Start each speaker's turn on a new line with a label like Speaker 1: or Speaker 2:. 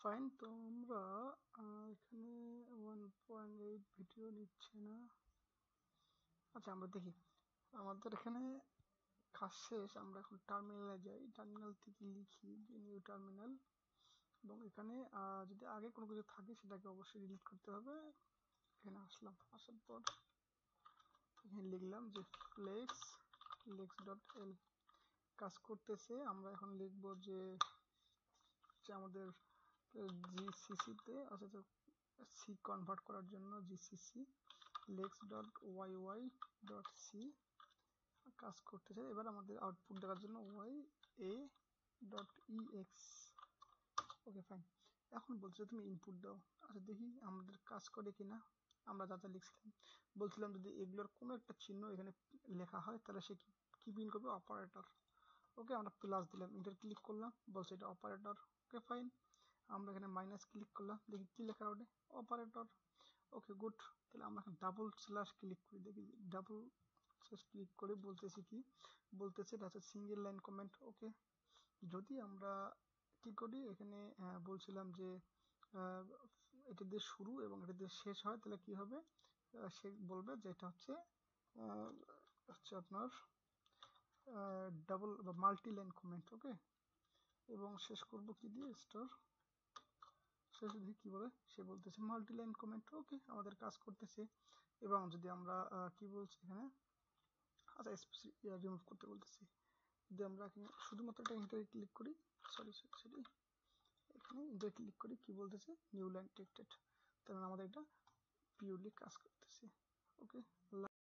Speaker 1: Fine. তো আমরা এখানে 1.8 ভিডিও নিচ্ছে না। আচ্ছা আমরা দেখি আমাদের এখানে কাজ শেষ। আমরা এখন টার্মিনালে যাই, টার্মিনাল থেকে লিখি যে নিউ টার্মিনাল, এবং এখানে যদি আগে কোনো কিছু থাকে সেটাকে অবশ্যই ডিলিট করতে হবে। এখানে আসলাম, আসার পর এখানে লিখলাম যে flex.l কাজ করতেছে। আমরা এখন লিখবো যে আমাদের জিসিসি তে আচ্ছা সি কনভার্ট করার জন্য জিসিসি lex.yy.c কাজ করতেছে। এবার আমাদের আউটপুট দেখার জন্য ya.ex। Okay fine. এখন বলছে তুমি ইনপুট দাও। আচ্ছা দেখি আমাদের কাজ করে কিনা। আমরা যা যা লিখছিলাম বলছিলাম যদি এগুলোর কোনো একটা চিহ্ন এখানে লেখা হয় তাহলে সে কি প্রিন্ট করবে? অপারেটর। ওকে আমরা প্লাস দিলাম, ইন্টার ক্লিক করলাম, বলছে এটা অপারেটর। Okay fine. আমরা এখানে মাইনাস ক্লিক করলাম, দেখি কি লেখা ওঠে? অপারেটর। Okay good. তাহলে আমরা এখন ডাবল স্ল্যাশ ক্লিক করি, দেখি ডাবল স্ল্যাশ ক্লিক করে বলতেছি কি বলতেছে, এটা হচ্ছে সিঙ্গেল লাইন কমেন্ট। ওকে যদি আমরা কি করি এখানে বলছিলাম যে এটা দিয়ে শুরু এবং এটা দিয়ে শেষ হয় তাহলে কি হবে? সে বলবে যে এটা হচ্ছে আপনার ডাবল বা মাল্টি লাইন কমেন্ট। ওকে এবং শেষ করব কি দিয়ে? স্টার। শেষ দিয়ে কি বলে? সে বলতেছে মাল্টি লাইন কমেন্ট। ওকে আমাদের কাজ করতেছে। এবং যদি আমরা কি বলছি এখানে, আচ্ছা রিমুভ করতে বলতেছি, যদি আমরা এখানে শুধুমাত্র এটা ইন্টারে ক্লিক করি, সরি এখানে ইন্টারে ক্লিক করি, কি বলতেছে? New line texted. তাহলে আমাদের এটা পিওরলি কাজ করতেছে। ওকে।